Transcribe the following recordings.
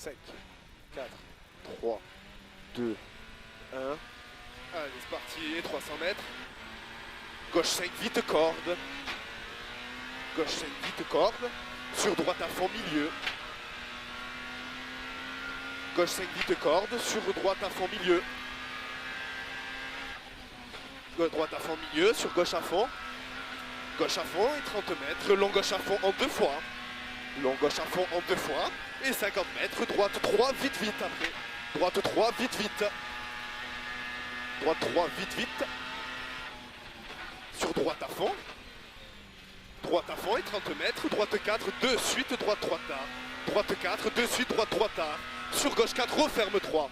5, 4, 3, 2, 1. Allez, c'est parti, 300 mètres. Gauche 5, vite corde. Gauche 5, vite corde. Sur droite à fond, milieu. Gauche 5, vite corde. Sur droite à fond, milieu. Droite à fond, milieu. Sur gauche à fond. Gauche à fond et 30 mètres. Long gauche à fond en 2 fois. Long gauche à fond en 2 fois. Et 50 mètres. Droite 3, vite, vite après. Droite 3, vite, vite. Droite 3, vite, vite. Sur droite à fond. Droite à fond et 30 mètres. Droite 4, de suite. Droite 3 tard. Droite 4, de suite. Droite 3 tard. Sur gauche 4, referme 3.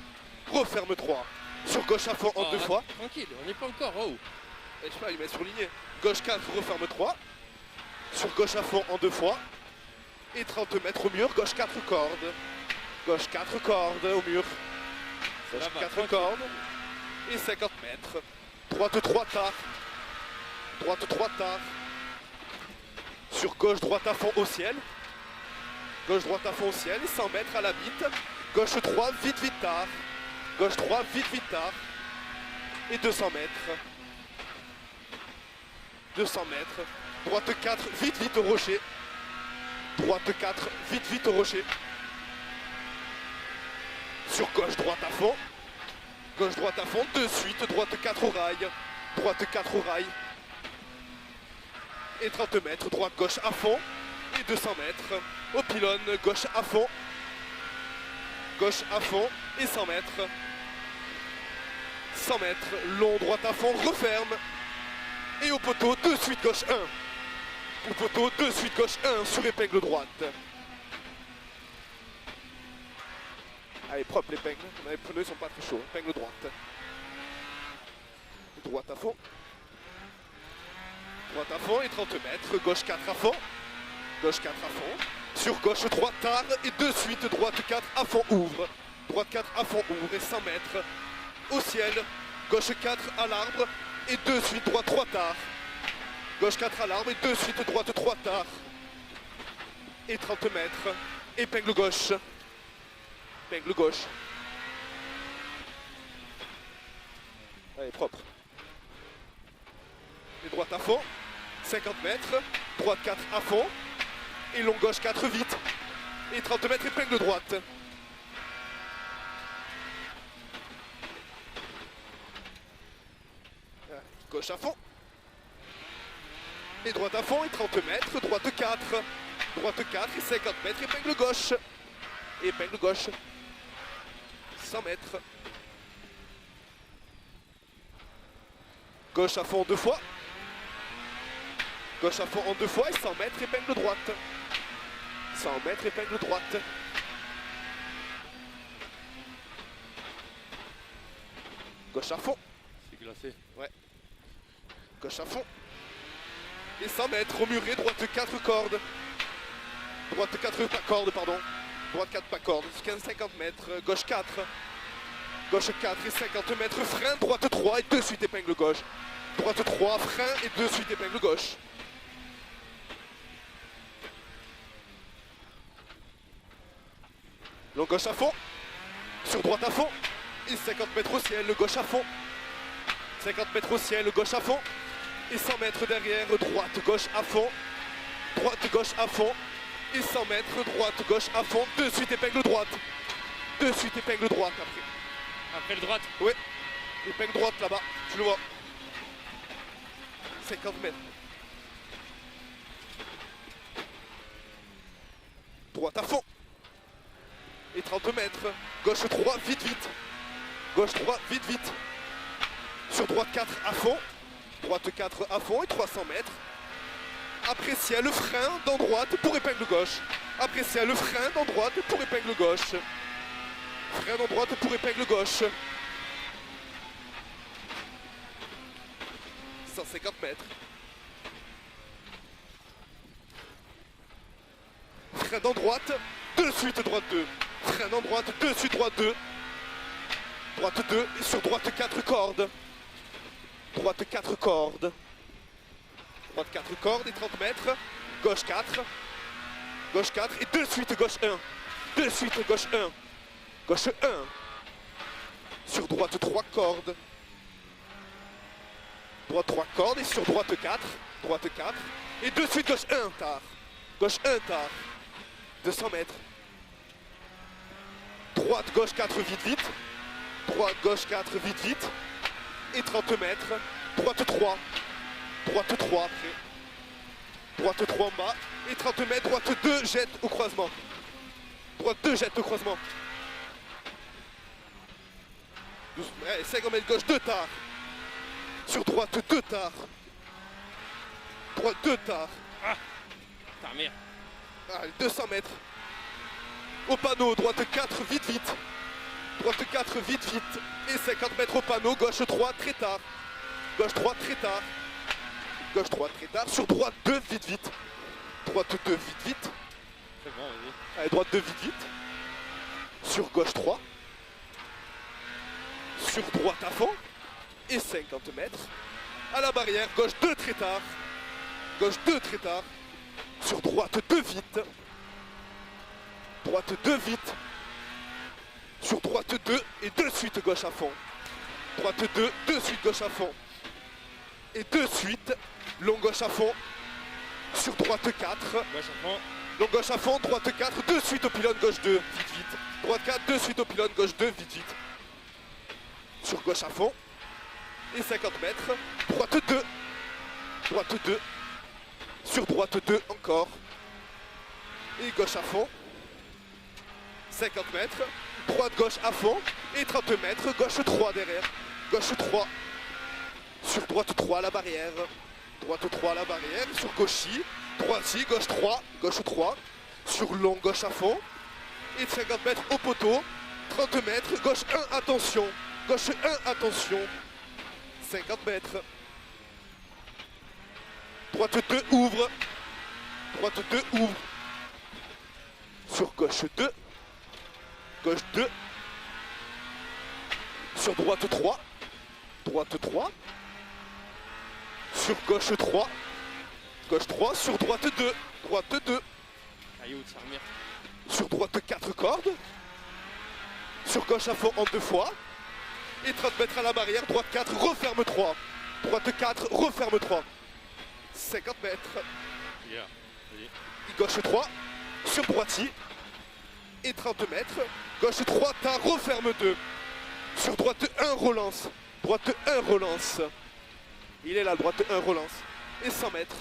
Referme 3. Sur gauche à fond en 2 fois. Tranquille, on n'est pas encore. Oh. Et je sais pas, il met surligné. Gauche 4, referme 3. Sur gauche à fond en 2 fois. Et 30 mètres au mur. Gauche 4 cordes. Gauche 4 cordes au mur. Gauche 4 cordes. Et 50 mètres. Droite 3 tard. Droite 3 tard. Sur gauche droite à fond au ciel. Gauche droite à fond au ciel. 100 mètres à la bite. Gauche 3, vite, vite tard. Gauche 3, vite, vite tard. Et 200 mètres. 200 mètres. Droite 4, vite, vite au rocher. Droite 4, vite, vite au rocher. Sur gauche droite à fond. Gauche droite à fond, de suite. Droite 4 au rail. Droite 4 au rail. Et 30 mètres. Droite gauche à fond. Et 200 mètres. Au pylône, gauche à fond. Gauche à fond. Et 100 mètres. 100 mètres. Long droite à fond, referme. Et au poteau, de suite gauche 1. Au poteau, de suite gauche 1 sur épingle droite. Allez, propre l'épingle. Les pneus sont pas très chauds. Épingle droite. Droite à fond. Droite à fond et 30 mètres. Gauche 4 à fond. Gauche 4 à fond. Sur gauche 3 tard et de suite droite 4 à fond ouvre. Droite 4 à fond ouvre et 100 mètres. Au ciel. Gauche 4 à l'arbre et de suite droite 3 tard. Gauche 4 à l'arbre et de suite droite 3 tard. Et 30 mètres. Épingle gauche. Épingle gauche. Allez, propre. Et droite à fond. 50 mètres. Droite 4 à fond. Et long gauche 4 vite. Et 30 mètres épingle droite. Gauche à fond. Et droite à fond et 30 mètres. Droite 4. Droite 4 et 50 mètres épingle gauche. Épingle gauche. 100 mètres. Gauche à fond 2 fois. Gauche à fond en 2 fois et 100 mètres épingle droite. 100 mètres épingle droite. Gauche à fond. C'est glacé. Ouais. Gauche à fond. Et 100 mètres au muret, droite 4 cordes. Droite 4 pas cordes, pardon. Droite 4 pas cordes. 15-50 mètres. Gauche 4. Gauche 4 et 50 mètres. Frein, droite 3 et de suite épingle gauche. Droite 3, frein et de suite épingle gauche. Long gauche à fond. Sur droite à fond. Et 50 mètres au ciel, gauche à fond. 50 mètres au ciel, gauche à fond. Et 100 mètres derrière, droite, gauche à fond. Droite, gauche à fond. Et 100 mètres, droite, gauche à fond. De suite épingle droite. De suite épingle droite après. Après le droite. Oui. Épingle droite là-bas, tu le vois. 50 mètres. Droite à fond. Et 30 mètres. Gauche 3, vite, vite. Gauche 3, vite, vite. Sur droite 4 à fond. Droite 4 à fond et 300 mètres. Après ciel, frein dans droite pour épingle gauche. Après ciel, frein dans droite pour épingle gauche. Frein dans droite pour épingle gauche. 150 mètres. Frein dans droite, de suite droite 2. Frein dans droite, de suite droite 2. Droite 2 et sur droite 4 cordes. Droite 4 cordes. Droite 4 cordes et 30 mètres. Gauche 4. Gauche 4 et de suite gauche 1. De suite, gauche 1. Gauche 1. Sur droite 3 cordes. Droite 3 cordes et sur droite 4. Droite 4. Et de suite, gauche 1 tard. Gauche 1 tard. 200 mètres. Droite, gauche 4, vite, vite. Droite, gauche 4, vite, vite. Et 30 mètres. Droite 3. Droite 3 après. Droite 3 en bas. Et 30 mètres. Droite 2, jette au croisement. Droite 2, jette au croisement. 50 mètres gauche 2 tard. Sur droite 2 tard. Droite 2 tard. Ta merde. Allez, 200 mètres. Au panneau, droite 4, vite, vite. Droite 4, vite, vite. Et 50 mètres au panneau, gauche 3, très tard. Gauche 3, très tard. Gauche 3, très tard. Sur droite 2, vite, vite. Droite 2, vite, vite. C'est bon, vas-y. Allez, droite 2, vite, vite. Sur gauche 3. Sur droite à fond. Et 50 mètres. À la barrière, gauche 2, très tard. Gauche 2, très tard. Sur droite 2, vite. Droite 2, vite. Sur droite 2 et de suite gauche à fond. Droite 2, de suite gauche à fond. Et de suite, long gauche à fond. Sur droite 4. Gauche à fond. Long gauche à fond, droite 4, de suite au pylône gauche 2, vite, vite. Droite 4, de suite au pylône gauche 2, vite, vite. Sur gauche à fond. Et 50 mètres. Droite 2. Droite 2. Sur droite 2 encore. Et gauche à fond. 50 mètres. Droite gauche à fond. Et 30 mètres. Gauche 3 derrière. Gauche 3. Sur droite 3 à la barrière. Droite 3 à la barrière. Sur gauche-ci. Droite-ci. Gauche 3. Gauche 3. Sur long gauche à fond. Et 50 mètres au poteau. 30 mètres. Gauche 1, attention. Gauche 1, attention. 50 mètres. Droite 2, ouvre. Droite 2, ouvre. Sur gauche 2. Gauche 2. Sur droite 3. Droite 3. Sur gauche 3. Gauche 3. Sur droite 2. Droite 2. Aïe, où ça remire. Sur droite 4 cordes. Sur gauche à fond en 2 fois. Et 30 mètres à la barrière. Droite 4, referme 3. Droite 4, referme 3. 50 mètres. Yeah. Vas-y. Gauche 3. Sur droite-ci. Et 30 mètres. Gauche 3, t'as referme 2. Sur droite 1, relance. Droite 1, relance. Il est là, droite 1, relance. Et 100 mètres.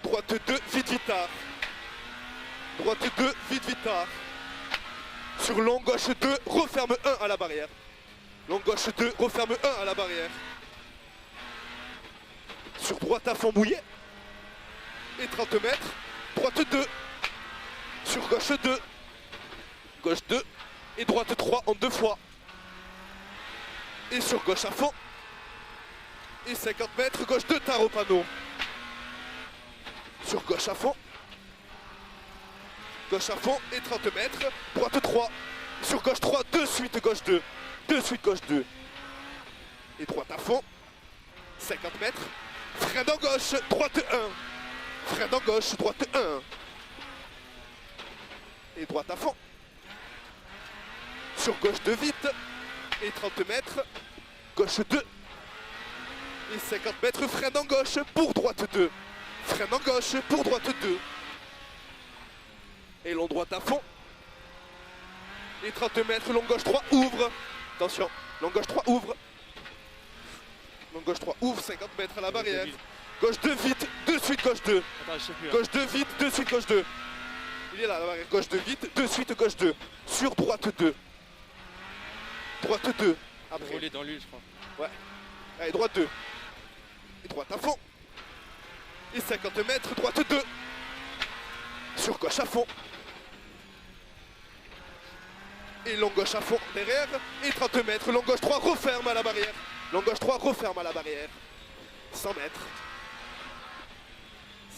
Droite 2, vite, vite, tard. Droite 2, vite, vite, tard. Sur long gauche 2, referme 1 à la barrière. Long gauche 2, referme 1 à la barrière. Sur droite à fond mouillé. Et 30 mètres. Droite 2. Sur gauche 2. Gauche 2. Et droite 3 en 2 fois. Et sur gauche à fond. Et 50 mètres. Gauche 2, tard au panneau. Sur gauche à fond. Gauche à fond et 30 mètres. Droite 3. Sur gauche 3, de suite gauche 2. De suite gauche 2. Et droite à fond. 50 mètres. Frein en gauche, droite 1. Frein en gauche, droite 1. Et droite à fond. Sur gauche 2 vite. Et 30 mètres. Gauche 2. Et 50 mètres, frein en gauche pour droite 2. Frein en gauche pour droite 2. Et long droite à fond. Et 30 mètres, long gauche 3, ouvre. Attention, long gauche 3, ouvre. Long gauche 3, ouvre, 50 mètres à la barrière. Gauche 2, vite, de suite gauche 2. Attends, je sais plus. Gauche 2, vite, de suite gauche 2. Il est là, à la barrière. Gauche 2, vite, de suite gauche 2. Sur droite 2. Droite 2. Après. Rouler dans l'huile, je crois. Ouais. Allez, droite 2. Et droite à fond. Et 50 mètres, droite 2. Sur gauche à fond. Et long gauche à fond derrière. Et 30 mètres, long gauche 3, referme à la barrière. Long gauche 3, referme à la barrière. 100 mètres.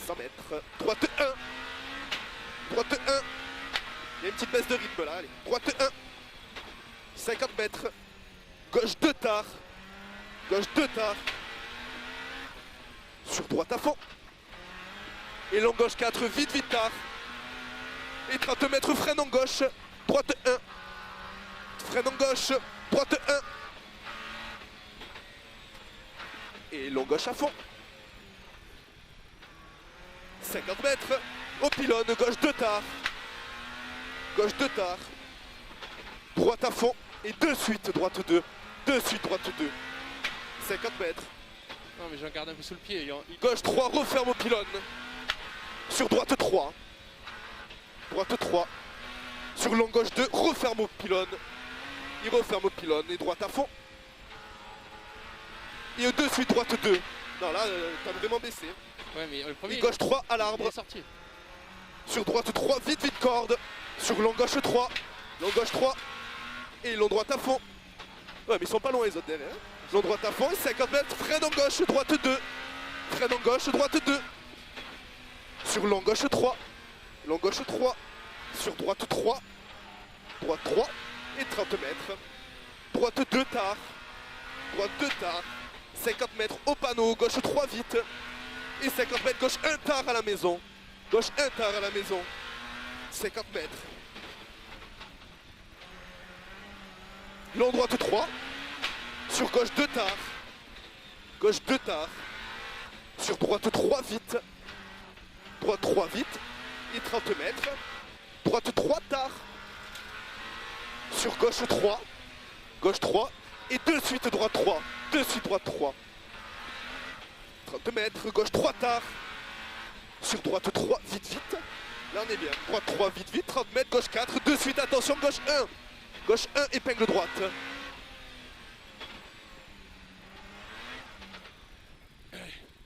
100 mètres. Droite 1. Droite 1. Il y a une petite baisse de rythme là, allez. Droite 1. 50 mètres. Gauche 2 tard. Gauche 2 tard. Sur droite à fond. Et long gauche 4, vite, vite tard. Et 30 mètres, freine en gauche, droite 1. Freine en gauche, droite 1. Et long gauche à fond. 50 mètres, au pylône, gauche 2 tard. Gauche 2 tard. Droite à fond, et de suite, droite 2. De suite, droite 2. 50 mètres. Non, mais j'en garde un peu sous le pied. Gauche 3, referme au pylône. Sur droite 3. Droite 3. Sur long gauche 2, referme au pylône. Il referme au pylône et droite à fond. Et de suite, droite 2. Non, là, t'as vraiment baissé. Ouais, mais le premier. Et gauche 3 à il l'arbre. est sorti. Sur droite 3, vite, vite, corde. Sur long gauche 3. Long gauche 3. Et long droite à fond. Ouais, mais ils sont pas loin les autres derrière. Long droite à fond et 50 mètres. Freine en gauche, droite 2. Freine en gauche, droite 2. Sur long gauche 3. Long gauche 3. Sur droite 3. Droite 3. Et 30 mètres. Droite 2 tard. Droite 2 tard. 50 mètres au panneau. Gauche 3 vite. Et 50 mètres. Gauche 1 tard à la maison. Gauche 1 tard à la maison. 50 mètres. Long droite 3. Sur gauche 2 tard. Gauche 2 tard. Sur droite 3 vite. Droite 3 vite. Et 30 mètres. Droite 3 tard. Sur gauche 3. Gauche 3. Et de suite droite 3. De suite droite 3. 30 mètres. Gauche 3 tard. Sur droite 3 vite vite. Là on est bien. Droite 3 vite vite. 30 mètres. Gauche 4. De suite attention. Gauche 1. Gauche 1, épingle droite.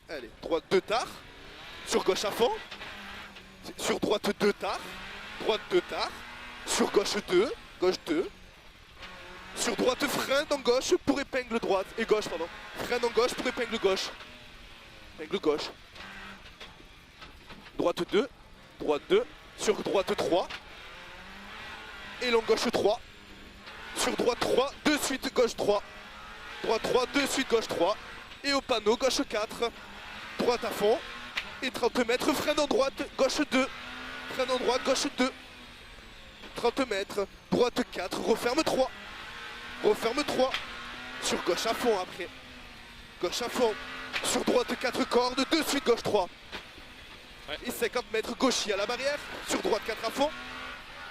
Allez, droite 2 tard. Sur gauche à fond. Sur droite 2 tard. Droite 2 tard. Sur gauche 2. Gauche 2. Sur droite freine en gauche pour épingle droite. Et gauche, pardon. Freine en gauche pour épingle gauche. Épingle gauche. Droite 2. Droite 2. Sur droite 3. Et long gauche 3. Sur droite 3, de suite gauche 3. Droite 3, de suite gauche 3. Et au panneau, gauche 4. Droite à fond. Et 30 mètres, freine en droite, gauche 2. Freine en droite, gauche 2. 30 mètres, droite 4, referme 3. Referme 3. Sur gauche à fond après. Gauche à fond. Sur droite 4 cordes, de suite gauche 3. Ouais. Et 50 mètres, gauchis à la barrière. Sur droite 4 à fond.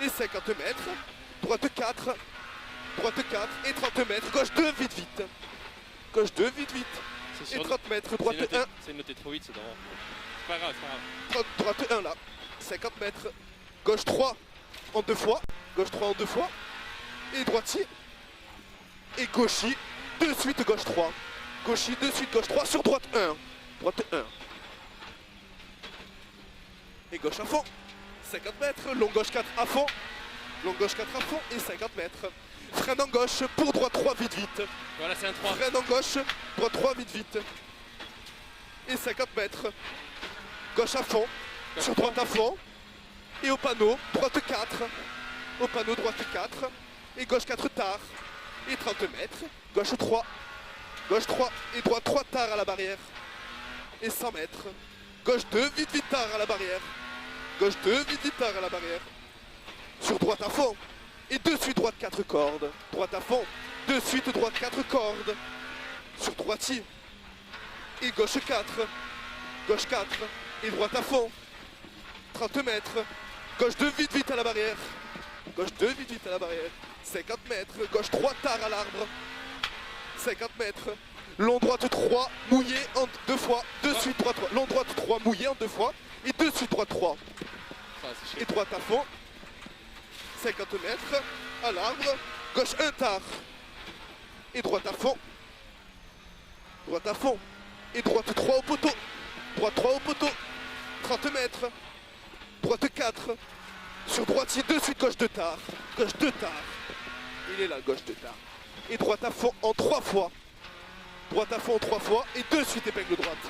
Et 50 mètres, droite 4. Droite 4 et 30 mètres, gauche 2, vite vite. Gauche 2, vite vite. Et 30 mètres, droite 1. C'est noté trop vite, c'est drôle. C'est pas grave, c'est pas grave. Droite 1 là. 50 mètres. Gauche 3 en 2 fois. Gauche 3 en 2 fois. Et droitier. Et gauchis. De suite gauche 3. Gauchis, de suite gauche 3 sur droite 1. Droite 1. Et gauche à fond. 50 mètres. Long gauche 4 à fond. Long gauche 4 à fond et 50 mètres. Freine en gauche pour droite 3 vite vite. Voilà, c'est un 3. Freine en gauche, droite 3 vite vite. Et 50 mètres. Gauche à fond. Sur droite à fond. Et au panneau, droite 4. Au panneau, droite 4. Et gauche 4 tard. Et 30 mètres. Gauche 3. Gauche 3 et droite 3 tard à la barrière. Et 100 mètres. Gauche 2, vite vite tard à la barrière. Gauche 2, vite vite tard à la barrière. Sur droite à fond. Et de suite droite 4 cordes. Droite à fond. De suite droite 4 cordes. Sur droitier. Et gauche 4. Gauche 4. Et droite à fond. 30 mètres. Gauche 2 vite vite à la barrière. Gauche 2 vite vite à la barrière. 50 mètres. Gauche 3 tard à l'arbre. 50 mètres. Long droite 3 mouillé en 2 fois. De suite droite 3. Long droite 3 mouillé en 2 fois. Et de suite droite 3. Et droite à fond. 50 mètres, à l'arbre, gauche 1 tard. Et droite à fond. Droite à fond. Et droite 3 au poteau. Droite 3 au poteau. 30 mètres. Droite 4. Sur droitier, de suite gauche 2 tard. Gauche 2 tard. Il est là, gauche 2 tard. Et droite à fond en 3 fois. Droite à fond en 3 fois. Et de suite épingle droite.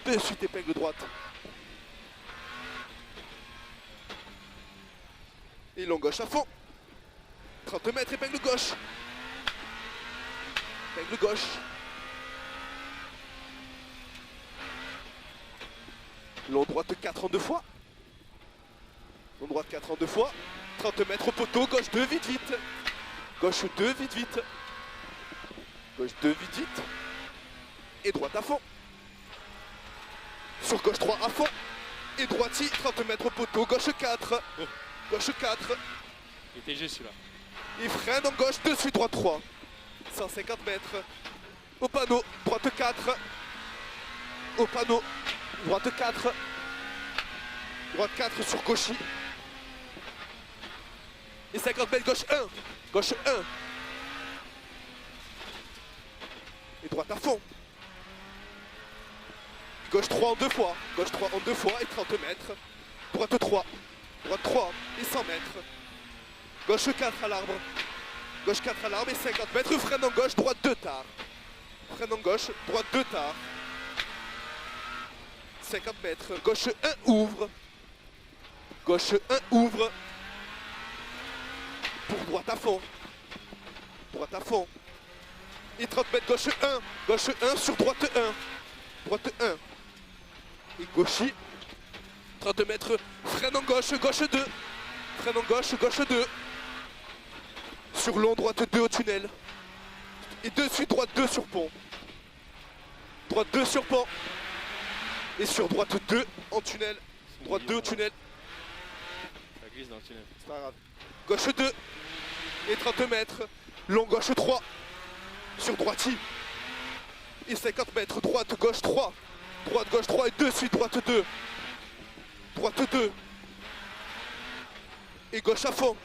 De suite épingle droite. Et long gauche à fond. 30 mètres, épingle gauche. Épingle gauche. Long droite 4 en 2 fois. Long droite 4 en 2 fois. 30 mètres au poteau. Gauche 2, vite, vite. Gauche 2, vite, vite. Gauche 2, vite, vite. Et droite à fond. Sur gauche 3 à fond. Et droiti, 30 mètres au poteau. Gauche 4. Gauche 4. Il était juste celui-là. Il freine en gauche, dessus, droite 3. 150 mètres. Au panneau, droite 4. Au panneau, droite 4. Droite 4 sur gauchy. Et 50 mètres, gauche 1. Gauche 1. Et droite à fond. Gauche 3 en 2 fois. Gauche 3 en 2 fois et 30 mètres. Droite 3. Droite 3 et 100 mètres. Gauche 4 à l'arbre. Gauche 4 à l'arbre et 50 mètres. Freine en gauche, droite 2 tard. Freine en gauche, droite 2 tard. 50 mètres. Gauche 1 ouvre. Gauche 1 ouvre. Pour droite à fond. Droite à fond. Et 30 mètres, gauche 1. Gauche 1 sur droite 1. Droite 1. Et gauchy. 30 mètres. Freine en gauche, gauche 2. Freine en gauche, gauche 2. Sur long, droite 2 au tunnel. Et de suite, droite 2 sur pont. Droite 2 sur pont. Et sur droite 2 en tunnel. Droite 2 au tunnel. Ça glisse dans le tunnel. C'est pas grave. Gauche 2. Et 30 mètres. Long, gauche 3. Sur droiti. Et 50 mètres. Droite, gauche 3. Droite, gauche 3. Et de suite, droite 2. Droite 2. Et gauche à fond.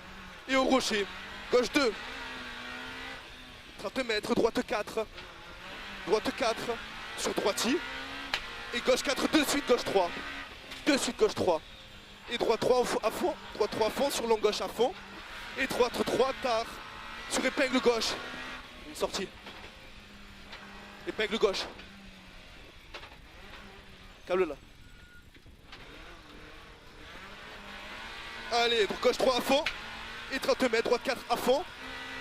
Et au rocher. Gauche 2. 30 mètres. Droite 4. Droite 4. Sur droiti. Et gauche 4. De suite, gauche 3. De suite, gauche 3. Et droite 3 à fond. Droite 3 à fond. Sur long, gauche à fond. Et droite 3 tard. Sur épingle gauche. Une sortie. Épingle gauche. Câble là. Allez, gauche 3 à fond. Et 30 mètres, droite 4 à fond.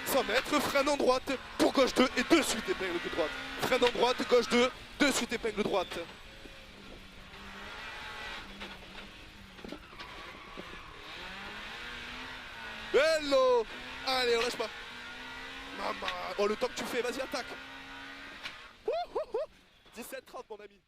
100 mètres, freine en droite pour gauche 2 et de suite épingle de droite. Freine en droite, gauche 2, de suite épingle droite. Hello. Allez, on lâche pas. Maman. Oh, le temps que tu fais, vas-y, attaque. 17-30 mon ami.